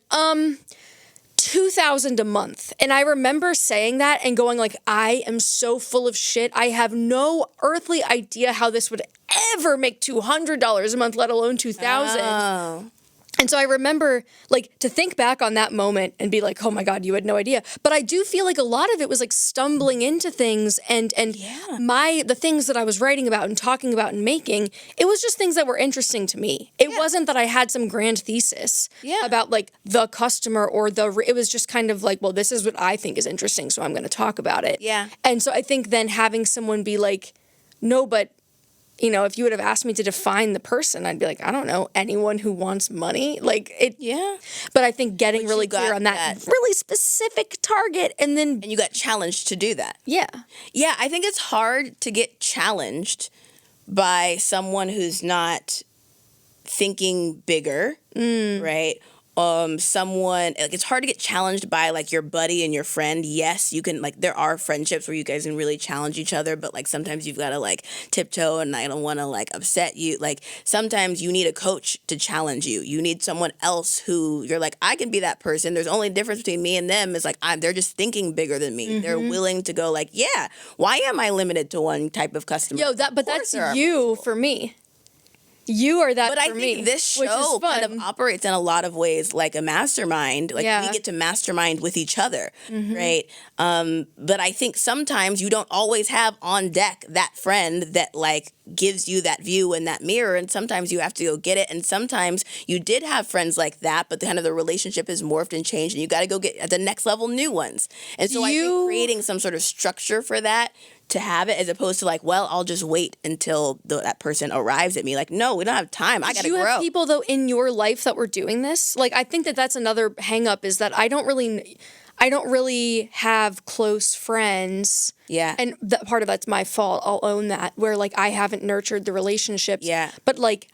$2,000 a month. And I remember saying that and going like, I am so full of shit. I have no earthly idea how this would ever make $200 a month, let alone $2,000. Oh. And so I remember like to think back on that moment and be like, oh my God, you had no idea. But I do feel like a lot of it was like stumbling into things and the things that I was writing about and talking about and making, it was just things that were interesting to me. It wasn't that I had some grand thesis about like the customer or it was just kind of like, well, this is what I think is interesting, so I'm going to talk about it. Yeah. And so I think then having someone be like, no, but you know, if you would have asked me to define the person, I'd be like, I don't know, anyone who wants money. Like it. Yeah. But I think getting really clear on that really specific target and you got challenged to do that. Yeah. Yeah. I think it's hard to get challenged by someone who's not thinking bigger, right? Someone, like, it's hard to get challenged by like your buddy and your friend. Yes, you can, like, there are friendships where you guys can really challenge each other, but like sometimes you've got to like tiptoe and I don't want to like upset you. Like sometimes you need a coach to challenge you. You need someone else who you're like, I can be that person. There's only a difference between me and them is like, they're just thinking bigger than me. They're willing to go like, yeah, why am I limited to one type of customer? But that's you for me. You are that but for I think me, this show kind of operates in a lot of ways like a mastermind. Like we get to mastermind with each other, right? But I think sometimes you don't always have on deck that friend that like gives you that view and that mirror, and sometimes you have to go get it. And sometimes you did have friends like that, but kind of the relationship has morphed and changed, and you got to go get at the next level new ones. And so I think creating some sort of structure for that to have it, as opposed to like, well, I'll just wait until that person arrives at me. Like, no, we don't have time. I got to grow. Do you have people though in your life that were doing this? Like, I think that's another hang up is that I don't really have close friends. Yeah. And that part of that's my fault. I'll own that, where like I haven't nurtured the relationships. Yeah. But like,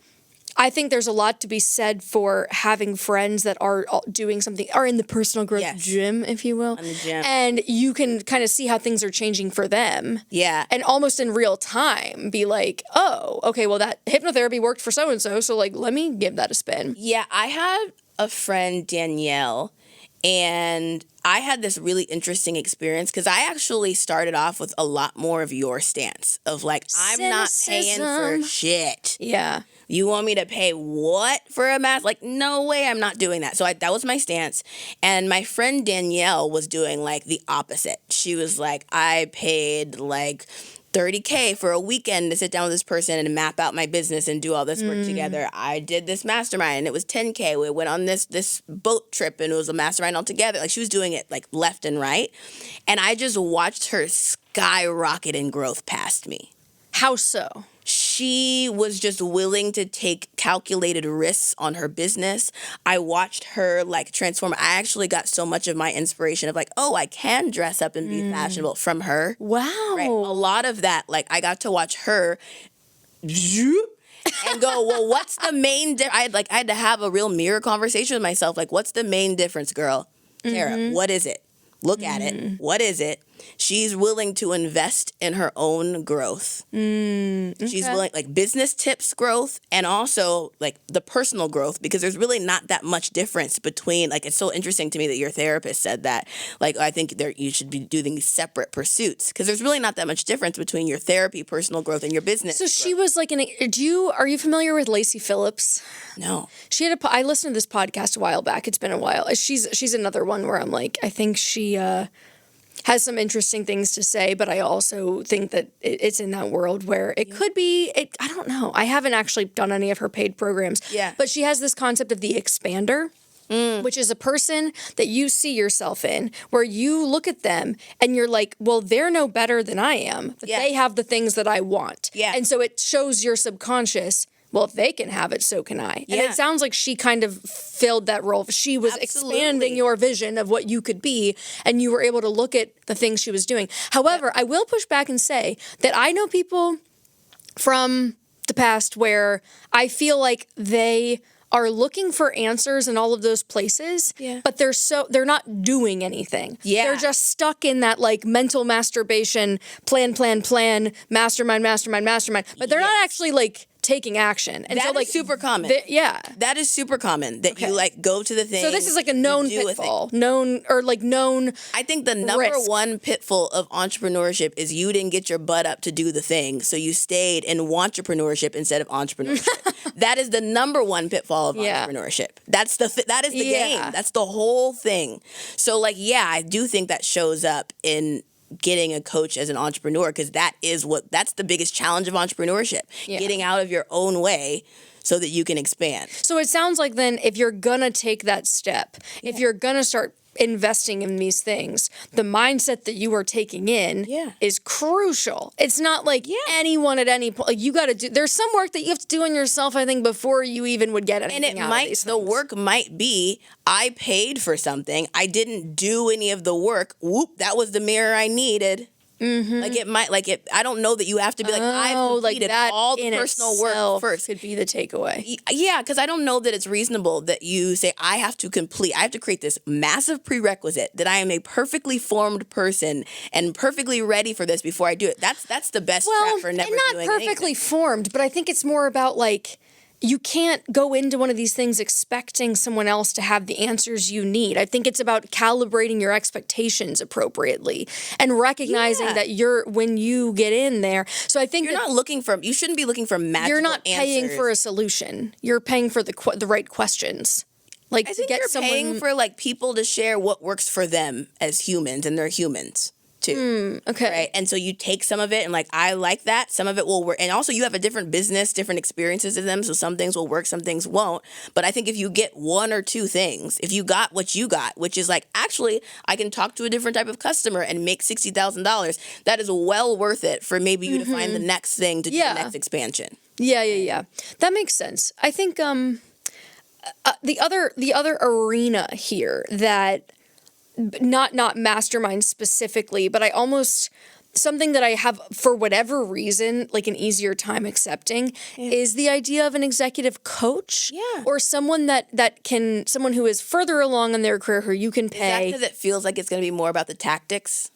I think there's a lot to be said for having friends that are doing something, are in the personal growth gym, if you will. On the gym. And you can kind of see how things are changing for them. Yeah. And almost in real time be like, oh, okay, well that hypnotherapy worked for so-and-so, so like, let me give that a spin. Yeah, I had a friend, Danielle, and I had this really interesting experience because I actually started off with a lot more of your stance of like, I'm not paying for shit. Yeah. You want me to pay what for a mask? Like, no way, I'm not doing that. So that was my stance. And my friend Danielle was doing like the opposite. She was like, I paid like $30K for a weekend to sit down with this person and map out my business and do all this work together. I did this mastermind and it was $10K. We went on this boat trip and it was a mastermind altogether. Like she was doing it like left and right. And I just watched her skyrocket in growth past me. How so? She was just willing to take calculated risks on her business. I watched her like transform. I actually got so much of my inspiration of like, oh, I can dress up and be fashionable from her. Wow. Right? A lot of that, like I got to watch her and go, well, what's the main I had to have a real mirror conversation with myself. Like, what's the main difference, girl? Tara, what is it? Look at it. What is it? She's willing to invest in her own growth. Okay. She's willing, like, business tips growth and also, like, the personal growth, because there's really not that much difference between, like, it's so interesting to me that your therapist said that. Like, I think you should be doing separate pursuits, because there's really not that much difference between your therapy, personal growth, and your business. So she was like, are you familiar with Lacey Phillips? No. She had I listened to this podcast a while back. It's been a while. She's another one where I'm like, I think she has some interesting things to say, but I also think that it's in that world where it could be, I don't know. I haven't actually done any of her paid programs. Yeah. But she has this concept of the expander, which is a person that you see yourself in, where you look at them and you're like, well, they're no better than I am, but they have the things that I want. Yeah. And so it shows your subconscious, well, if they can have it, so can I. And it sounds like she kind of filled that role. She was expanding your vision of what you could be, and you were able to look at the things she was doing. However, I will push back and say that I know people from the past where I feel like they are looking for answers in all of those places, but they're not doing anything. Yeah. They're just stuck in that like mental masturbation, plan, mastermind. But they're not actually like taking action. And that so, like, is super common. That is super common that you like go to the thing. So this is like a known pitfall. Known. I think the number one pitfall of entrepreneurship is you didn't get your butt up to do the thing, so you stayed in wantrpreneurship instead of entrepreneurship. That is the number one pitfall of entrepreneurship. That is the game. That's the whole thing. So like, I do think that shows up in getting a coach as an entrepreneur, because that's the biggest challenge of entrepreneurship, getting out of your own way so that you can expand. So it sounds like then if you're gonna take that step, if you're gonna start investing in these things, the mindset that you are taking in is crucial. It's not like anyone at any point. Like, you got to do. There's some work that you have to do on yourself, I think, before you even would get anything out of these things. The work might be, I paid for something, I didn't do any of the work. Whoop! That was the mirror I needed. Like I don't know that you have to be like, I've completed all the personal work first. Could be the takeaway. Yeah, because I don't know that it's reasonable that you say, I have to create this massive prerequisite that I am a perfectly formed person and perfectly ready for this before I do it. That's the best trap for never doing anything. And not perfectly formed, but I think it's more about like, you can't go into one of these things expecting someone else to have the answers you need. I think it's about calibrating your expectations appropriately and recognizing that when you get in there. So I think you shouldn't be looking for magical answers. You're not paying for a solution. You're paying for the right questions. Like, I think you're paying for like people to share what works for them as humans, and they're humans too. Okay. Right. And so you take some of it and like, I like that. Some of it will work. And also you have a different business, different experiences in them. So some things will work, some things won't. But I think if you get one or two things, if you got what you got, which is like, actually, I can talk to a different type of customer and make $60,000, that is well worth it for maybe you to find the next thing to do the next expansion. Yeah. That makes sense. I think the other arena here that not mastermind specifically, but something that I have, for whatever reason, like an easier time accepting is the idea of an executive coach or someone someone who is further along in their career who you can pay. Is that because it feels like it's going to be more about the tactics?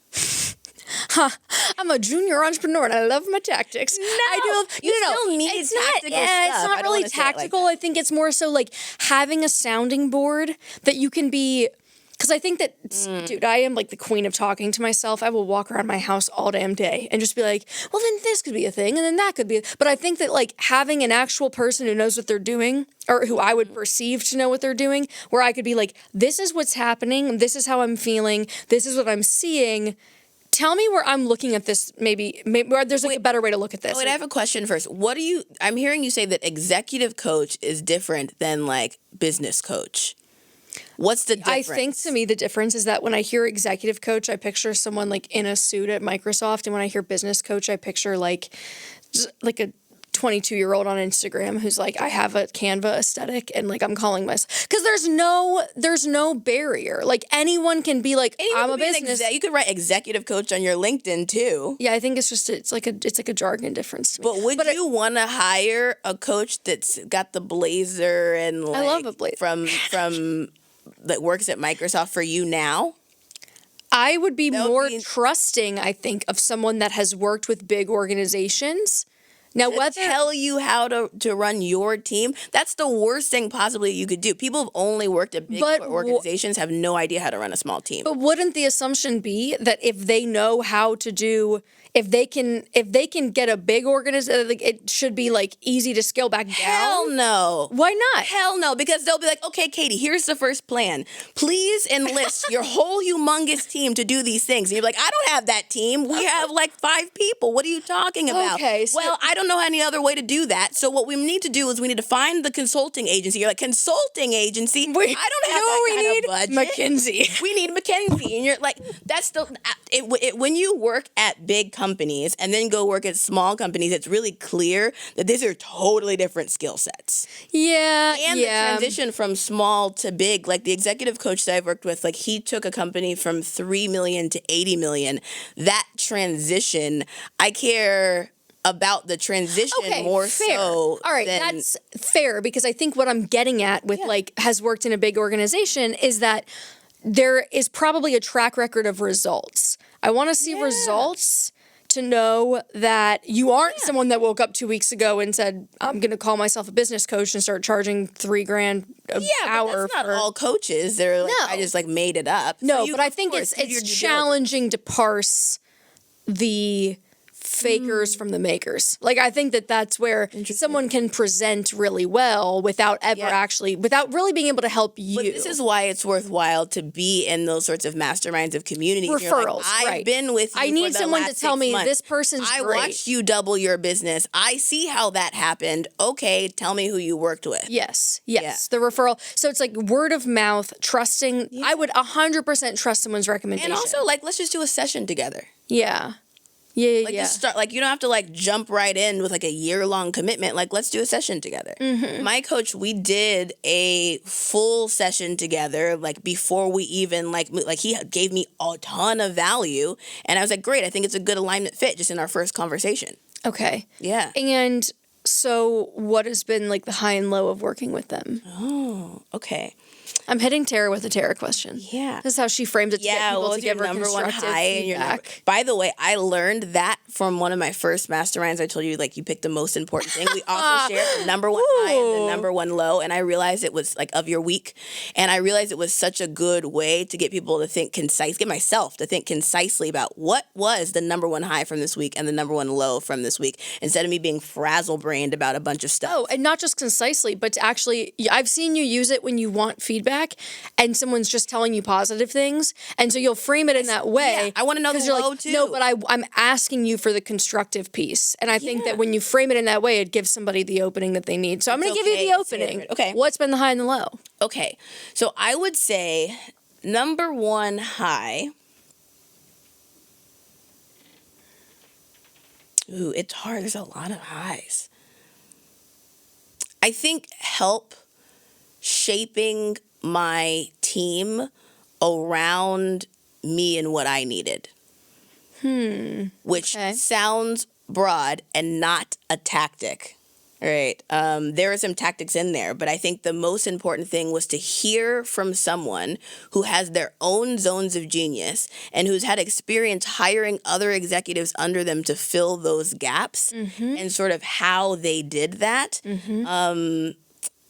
I'm a junior entrepreneur and I love my tactics. No, I do. You still need tactical stuff. It's not really tactical. I think it's more so like having a sounding board that you can be. Because I think that, dude, I am like the queen of talking to myself. I will walk around my house all damn day and just be like, well, then this could be a thing and then that could be. But I think that like having an actual person who knows what they're doing, or who I would perceive to know what they're doing, where I could be like, this is what's happening. This is how I'm feeling. This is what I'm seeing. Tell me where I'm looking at this, maybe where there's like a better way to look at this. Wait, I have a question first. I'm hearing you say that executive coach is different than like business coach. What's the difference? I think to me the difference is that when I hear executive coach, I picture someone like in a suit at Microsoft, and when I hear business coach, I picture like a 22-year-old on Instagram who's like, I have a Canva aesthetic and like I'm calling myself, because there's no barrier. Like anyone can be like, I'm a business. You could write executive coach on your LinkedIn too. Yeah, I think it's like a jargon difference to me. But would you want to hire a coach that's got the blazer and like, I love a blazer from that works at Microsoft for you now? I would be more trusting, I think, of someone that has worked with big organizations. Now, whether tell you how to run your team, that's the worst thing possibly you could do. People who've only worked at big organizations have no idea how to run a small team. But wouldn't the assumption be that if they know how to do, if they can get a big organization, like it should be like easy to scale back down? Hell no. Why not? Hell no, because they'll be like, okay, Katie, here's the first plan. Please enlist your whole humongous team to do these things. And you're like, I don't have that team. We have like 5 people. What are you talking about? Okay. So well, I don't know any other way to do that. So what we need to do is we need to find the consulting agency. You're like, consulting agency? I don't have that kind of budget. McKinsey. We need McKinsey. And you're like, that's when you work at big companies and then go work at small companies, it's really clear that these are totally different skill sets. Yeah. And the transition from small to big, like the executive coach that I've worked with, like he took a company from 3 million to 80 million. That transition, I care about the transition more fair. so. All right, that's fair, because I think what I'm getting at with like has worked in a big organization is that there is probably a track record of results. I want to see results to know that you aren't someone that woke up 2 weeks ago and said, I'm going to call myself a business coach and start charging $3,000 an hour. But that's not all coaches. They're like, I just like made it up. No, but I think it's challenging to parse the fakers from the makers. Like, I think that's where someone can present really well without without really being able to help you. But this is why it's worthwhile to be in those sorts of masterminds of communities. Referrals, I've been with you. I need for the someone last to tell 6 me months. this person's I great. watched you double your business. I see how that happened. Okay, tell me who you worked with. Yes. The referral. So it's like word of mouth, trusting. I would 100% trust someone's recommendation. And also, like, let's just do a session together. Yeah. Like just start, like you don't have to like jump right in with like a year-long commitment. Like, let's do a session together. My coach, we did a full session together, like before we even like he gave me a ton of value, and I was like, great, I think it's a good alignment fit just in our first conversation. Okay. Yeah. And so what has been like the high and low of working with them? Oh, okay. I'm hitting Tara with a Tara question. Yeah. This is how she frames it to get people to give her number one constructive high feedback. By the way, I learned that from one of my first masterminds. I told you, like, you picked the most important thing. We also shared the number one high and the number one low, and I realized it was, like, of your week, and I realized it was such a good way to get people to think get myself to think concisely about what was the number one high from this week and the number one low from this week, instead of me being frazzle-brained about a bunch of stuff. Oh, and not just concisely, but to actually, I've seen you use it when you want feedback and someone's just telling you positive things. And so you'll frame it in that way. Yeah, I want to know the low too. No, but I'm asking you for the constructive piece. And I think that when you frame it in that way, it gives somebody the opening that they need. So I'm going to give you the opening. Okay. What's been the high and the low? Okay. So I would say number one high. Ooh, it's hard. There's a lot of highs. I think help shaping my team around me and what I needed. Which sounds broad and not a tactic. Right. There are some tactics in there, but I think the most important thing was to hear from someone who has their own zones of genius and who's had experience hiring other executives under them to fill those gaps and sort of how they did that.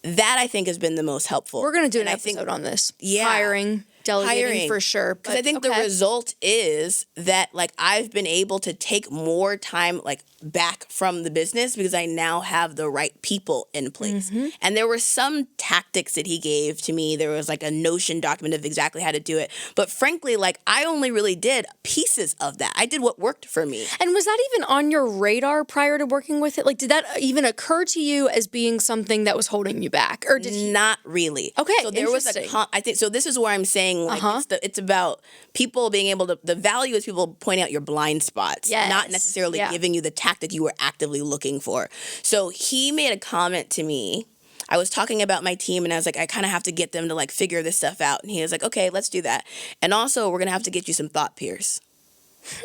That I think has been the most helpful. We're going to do an episode on this. Hiring. Delegating for sure. Because I think the result is that, like, I've been able to take more time, like, back from the business because I now have the right people in place. And there were some tactics that he gave to me. There was, like, a Notion document of exactly how to do it. But frankly, like, I only really did pieces of that. I did what worked for me. And was that even on your radar prior to working with it? Like, did that even occur to you as being something that was holding you back? Or did Not really. Okay, so there was I think so. This is where I'm saying saying, like, it's about people being able to, the value is people pointing out your blind spots, not necessarily giving you the tactic you were actively looking for. So he made a comment to me. I was talking about my team and I was like, I kind of have to get them to like figure this stuff out. And he was like, okay, let's do that. And also we're going to have to get you some thought peers.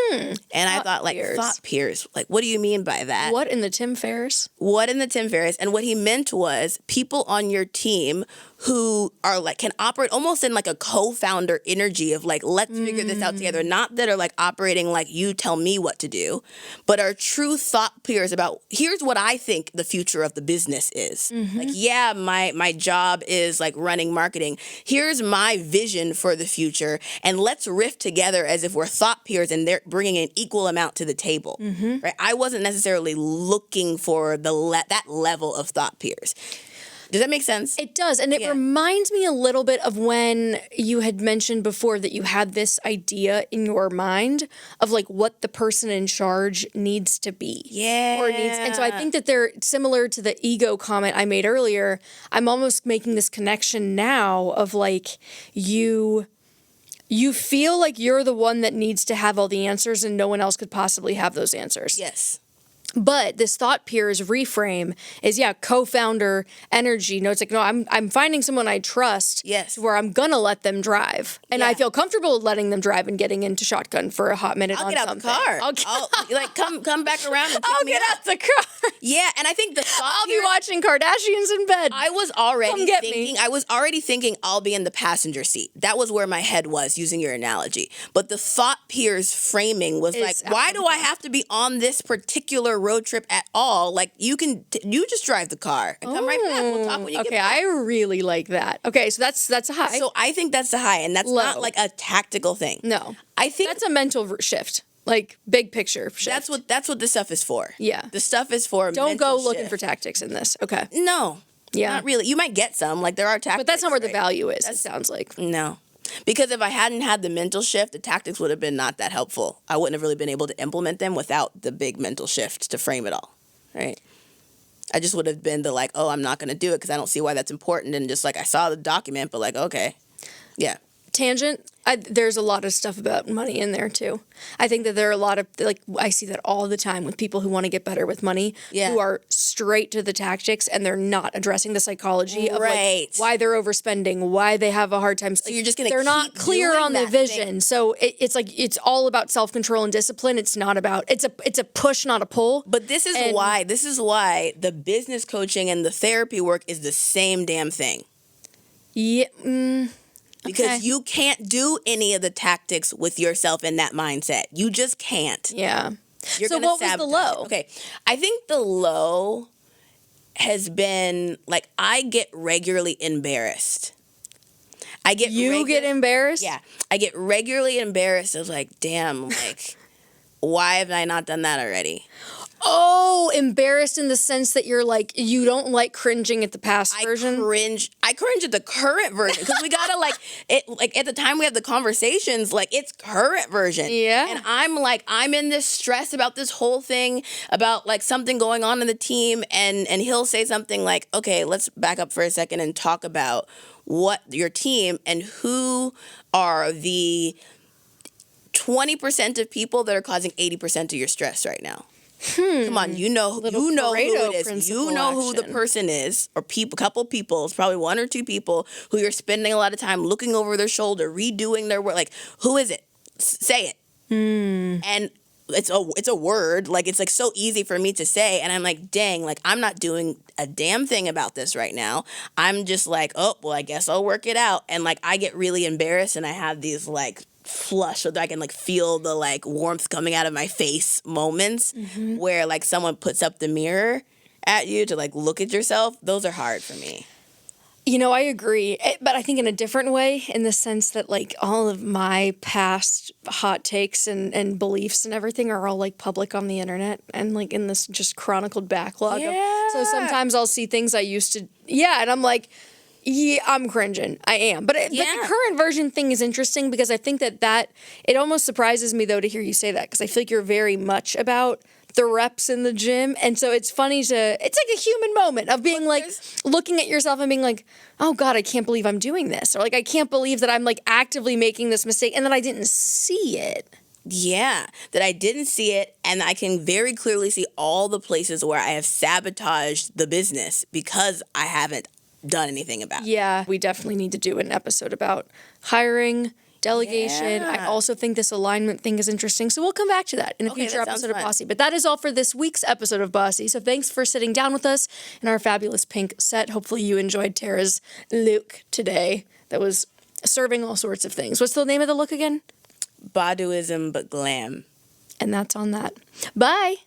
And I thought, like, thought peers. Like, what do you mean by that? What in the Tim Ferriss? What in the Tim Ferriss? And what he meant was people on your team who are like, can operate almost in like a co-founder energy of like, let's figure this out together. Not that are like operating like you tell me what to do, but are true thought peers about, here's what I think the future of the business is. Like, yeah, my job is like running marketing. Here's my vision for the future. And let's riff together as if we're thought peers and they're bringing an equal amount to the table. Right? I wasn't necessarily looking for that level of thought peers. Does that make sense? It does. And it reminds me a little bit of when you had mentioned before that you had this idea in your mind of like what the person in charge needs to be. Yeah. And so I think that they're similar to the ego comment I made earlier. I'm almost making this connection now of like you feel like you're the one that needs to have all the answers and no one else could possibly have those answers. Yes. But this thought peers reframe is, co-founder energy. No, it's like, no, I'm finding someone I trust. Yes. Where I'm going to let them drive. And I feel comfortable letting them drive and getting into shotgun for a hot minute I'll on get out something. the car. I'll like come back around and I'll get out the car. Yeah, and I think the thought I'll be watching Kardashians in bed. I was already thinking I'll be in the passenger seat. That was where my head was, using your analogy. But the thought peers framing was like, why do I have to be on this particular road trip at all? Like, you just drive the car and come right back. We'll talk when you get back. I really like that. Okay, so that's a high. So I think that's the high, and that's not like a tactical thing. No, I think that's a mental shift. Like, big picture shift. That's what this stuff is for. Yeah. The stuff is for Don't mental go looking shift. for tactics in this. Okay. No. Yeah. Not really. You might get some. Like, there are tactics. But that's not where the value is, it sounds like. No. Because if I hadn't had the mental shift, the tactics would have been not that helpful. I wouldn't have really been able to implement them without the big mental shift to frame it all. Right? I just would have been the like, oh, I'm not going to do it because I don't see why that's important. And just like, I saw the document, but like, okay. Yeah. Tangent, there's a lot of stuff about money in there too. I think that there are a lot of, like, I see that all the time with people who want to get better with money, who are straight to the tactics and they're not addressing the psychology of like why they're overspending, why they have a hard time. So you're just going to they're not clear on the vision. Thing. So it's like, it's all about self-control and discipline. It's not about, it's a push, not a pull. But this is why the business coaching and the therapy work is the same damn thing. Yeah. Because you can't do any of the tactics with yourself in that mindset. You just can't. Yeah. So what was the low? Okay. I think the low has been, like, I get regularly embarrassed. You get embarrassed? Yeah. I get regularly embarrassed. I was like, damn, like, why have I not done that already? Oh, embarrassed in the sense that you're like, you don't like cringing at the past version? I cringe at the current version because we gotta like at the time we have the conversations, like, it's current version. Yeah. And I'm in this stress about this whole thing, about like something going on in the team, and he'll say something like, okay, let's back up for a second and talk about what your team and who are the 20% of people that are causing 80% of your stress right now. Come on, you know who it is. You know who the person is, or couple people. It's probably one or two people who you're spending a lot of time looking over their shoulder, redoing their work. Like, who is it? Say it. And it's a word. Like, it's like so easy for me to say, and I'm like, dang, like, I'm not doing a damn thing about this right now. I'm just like, oh, well, I guess I'll work it out. And like, I get really embarrassed, and I have these like flush so that I can like feel the like warmth coming out of my face moments where like someone puts up the mirror at you to like look at yourself. Those are hard for me. You know, I agree, but I think in a different way, in the sense that like all of my past hot takes and beliefs and everything are all like public on the internet and like in this just chronicled backlog. So sometimes I'll see things I used to, and I'm like, yeah, I'm cringing. I am. But the current version thing is interesting because I think that it almost surprises me, though, to hear you say that, because I feel like you're very much about the reps in the gym. And so it's funny it's like a human moment of being like, looking at yourself and being like, oh God, I can't believe I'm doing this. Or like, I can't believe that I'm like actively making this mistake and that I didn't see it. Yeah, that I didn't see it, and I can very clearly see all the places where I have sabotaged the business because I haven't done anything about it. Yeah, we definitely need to do an episode about hiring, delegation. Yeah. I also think this alignment thing is interesting, so we'll come back to that in a future episode of Bossy. But that is all for this week's episode of Bossy. So thanks for sitting down with us in our fabulous pink set. Hopefully you enjoyed Tara's look today that was serving all sorts of things. What's the name of the look again? Baduism, but glam. And that's on that. Bye.